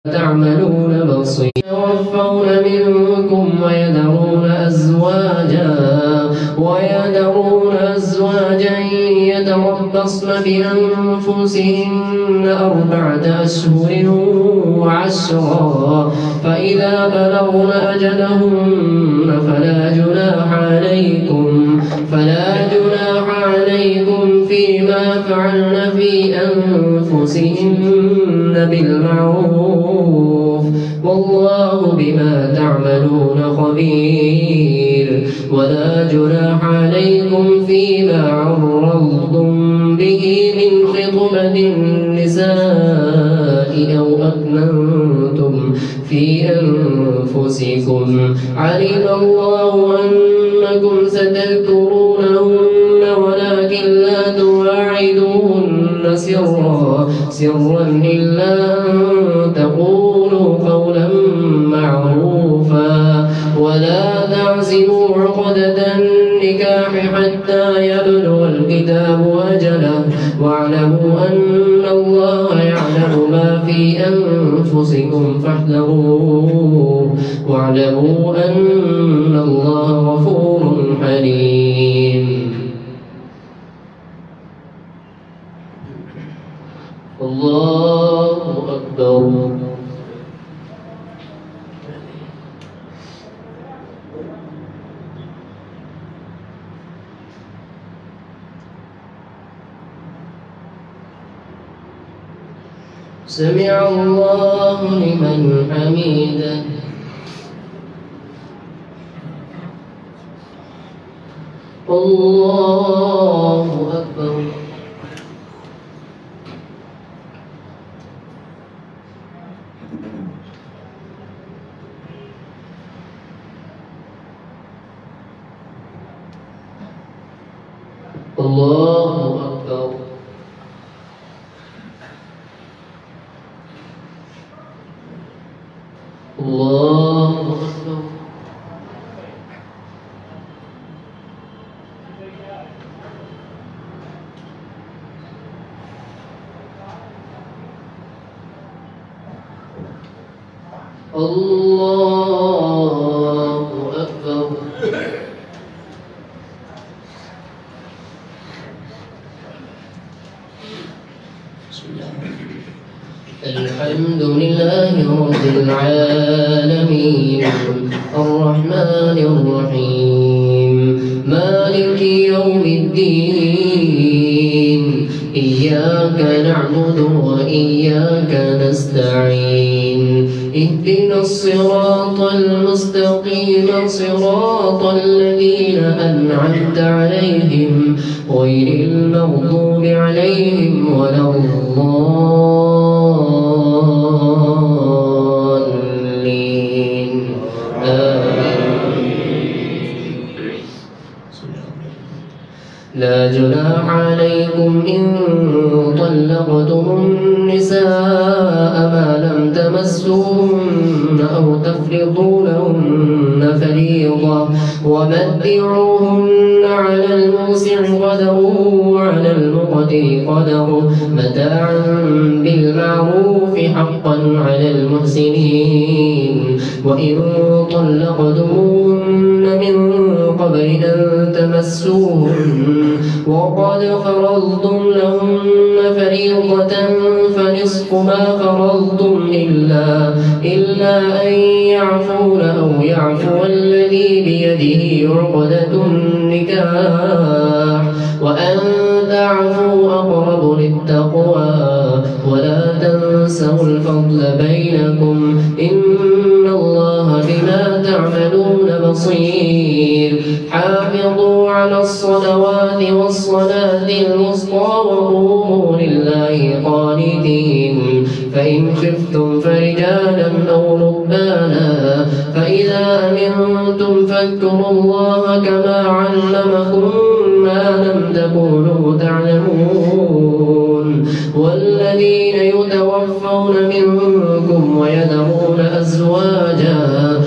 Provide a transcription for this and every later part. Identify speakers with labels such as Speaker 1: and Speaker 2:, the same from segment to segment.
Speaker 1: تعملون بصير يتوفون منكم ويذرون أزواجا يتربصن بأنفسهن 4 أشهر و10 فإذا بلغن أجلهن فلا جناح عليكم فيما فعلن في أنفسهن بالمعروف والله بما تعملون خبير ولا جناح عليكم فيما عرضتم به من خطبة النساء أو أكننتم في أنفسكم علم الله أنكم ستذكرونهن ولكن لا تواعدوهن سرا إلا أن تقولوا قولا معروفا ولا تعزموا عقدة النكاح حتى يبلغ الكتاب أجله واعلموا أن الله يعلم ما في أنفسكم فاحذروه واعلموا أن الله غفور حليم. الله أكبر. سمع الله لمن حمده. الله أكبر. الله أكبر. الله أكبر. الله أكبر. الحمد لله رب العالمين الرحمن الرحيم مالك يوم الدين إياك نعبد وإياك نستعين اهدنا الصراط المستقيم صراط الذين أنعمت عليهم غير المغضوب عليهم ولا الضالين آمين. لا جناح عليكم إن طلقتم النساء ما لم تمسوهن أو تفرضوا لهن فريضة ومتعوهن على الموسع قدره وعلى المقتر قدره متاعا بالمعروف حقا على المحسنين وإن طلقتموهن من قبل أن تمسوهن وقد فرضتم لهن فريضة فنصف ما فرضتم إلا أن يعفون أو يعفو الذي بيده عقدة النكاح وأن تعفوا أقرب للتقوى ولا تنسوا الفضل بينكم إن الله بما تعملون بصير. حافظوا على الصلوات والصلاة الوسطى وقوموا لله قانتين فإن خفتم فرجالا أو ركبانا فإذا أمنتم فاذكروا الله كما علمكم ما لم تكونوا تعلمون. والذين يتوفون منكم ويذرون أزواجا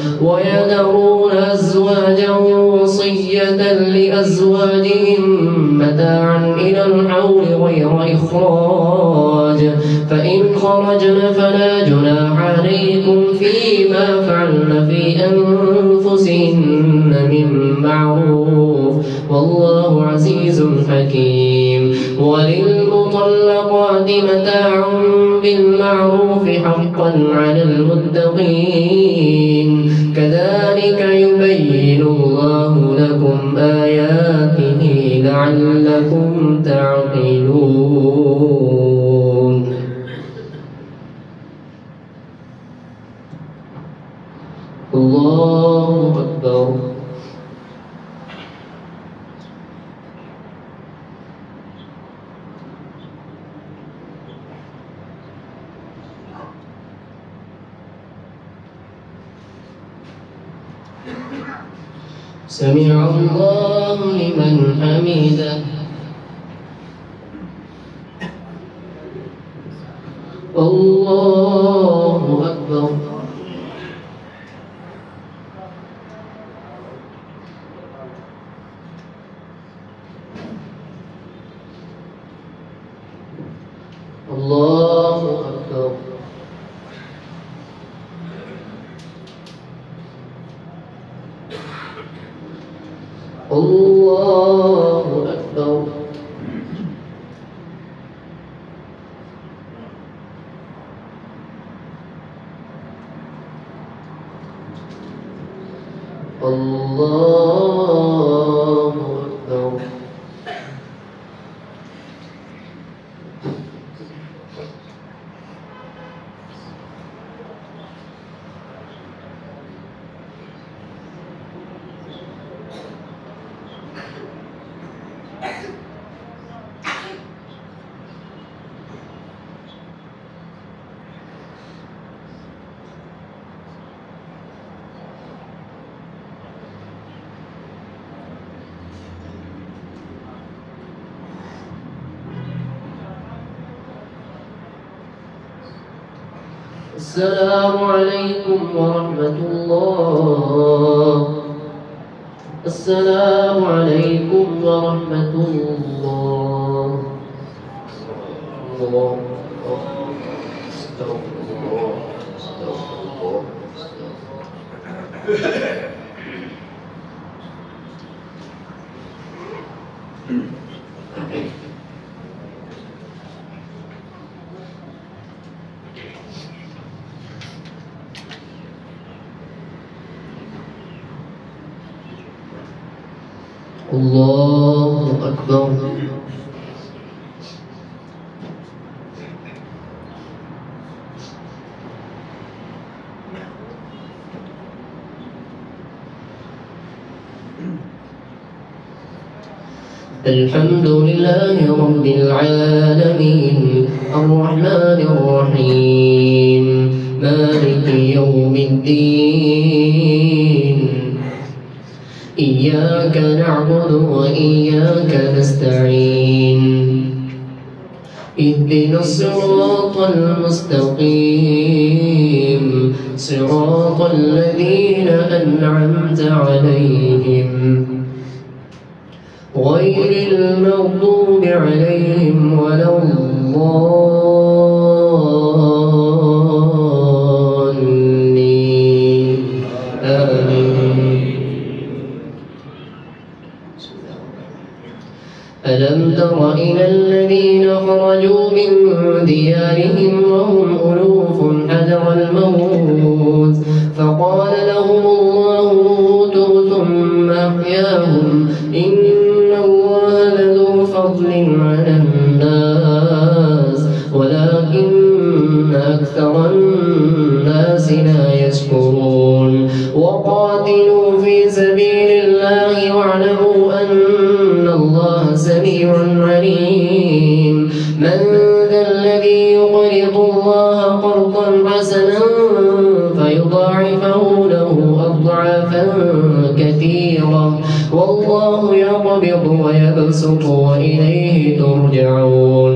Speaker 1: وصية لأزواجهم متاعا إلى الحول غير إخراج فإن خرجن فلا جناح عليهم عليكم فيما فعلن في أنفسهن من معروف والله عزيز حكيم. وللمطلقات متاع بالمعروف حقا على المتقين كذلك يبين الله لكم آياته لعلكم تعقلون. الله أكبر. سمع الله لمن حمده. الله أكبر. الله أكبر. الله أكبر. الله أكبر. السلام عليكم ورحمة الله. السلام عليكم ورحمة الله. الله استغفر الله استغفر الله الله أكبر. الحمد لله رب العالمين الرحمن الرحيم مالك يوم الدين إياك نعبد وإياك نستعين اهدنا الصراط المستقيم صراط الذين أنعمت عليهم غير المغضوب عليهم ولا الضالين آمين. ألم تر إلى الذين خرجوا من ديارهم وهم ألوف حذر الموت فقال لهم الله موتوا ثم أحياهم إن الله لذو فضل على الناس ولكن أكثر الناس لا يشكرون. وقاتلوا في سبيل الله واعلموا أن الله سميع عليم. من ذا الذي يقرض الله قرضا حسنا فيضاعفه له أضعافا كثيرة والله يقبض ويبسط وإليه ترجعون.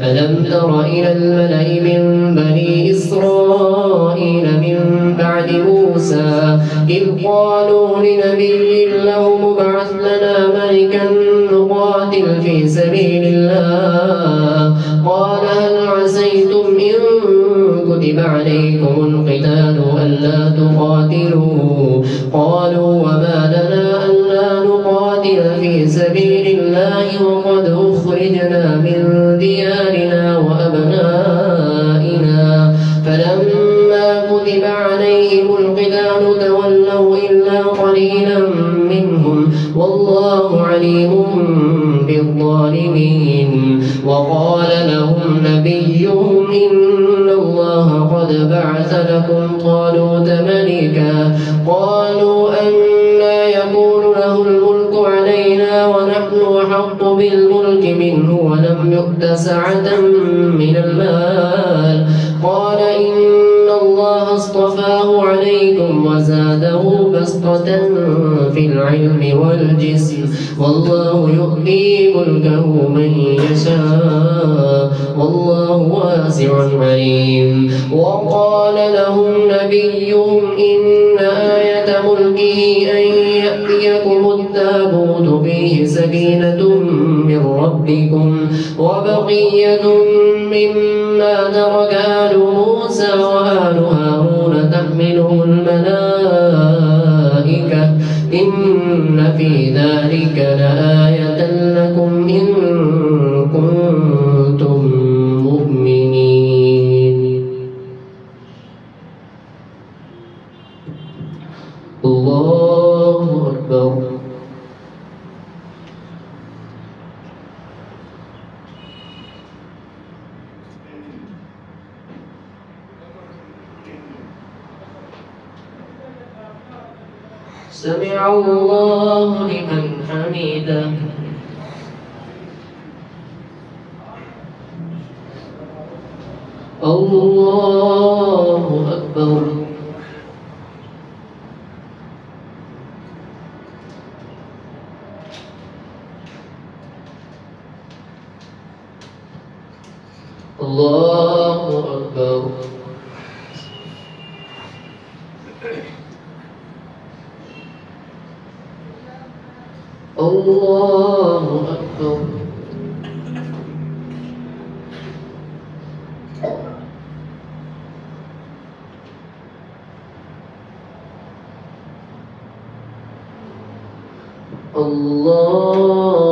Speaker 1: ألم تر إلى الملأ من بني إسرائيل من بعد موسى إذ قالوا لنبي له ابعث لنا ملكا نقاتل في سبيل الله قال هل عسيتم إن كتب كتب عليكم القتال ألا تقاتلوا قالوا وما لنا ألا نقاتل في سبيل الله وقد أخرجنا من ديارنا وأبنائنا فلما كتب عليهم القتال تولوا إلا قليلا منهم والله عليم بالظالمين وقال لهم نبيهم إن الله قد بعث لكم طالوت ملكا قالوا أنى يكون له الملك علينا ونحن أحق بالملك منه ولم يؤت سعة من المال قال إن الله اصطفاه عليكم وزاده بسطة في العلم والجسم والله يؤتي ملكه من يشاء والله واسع عليم وقال لهم نبيهم إن آية ملكه أن يأتيكم التابوت فيه سكينة من ربكم وبقية مما ترك آل موسى وآل هارون تحمله الملائكة إن في ذلك لآية لكم إن كنتم مؤمنين الله أكبر سمع الله لمن حمده الله أكبر الله أكبر الله أكبر الله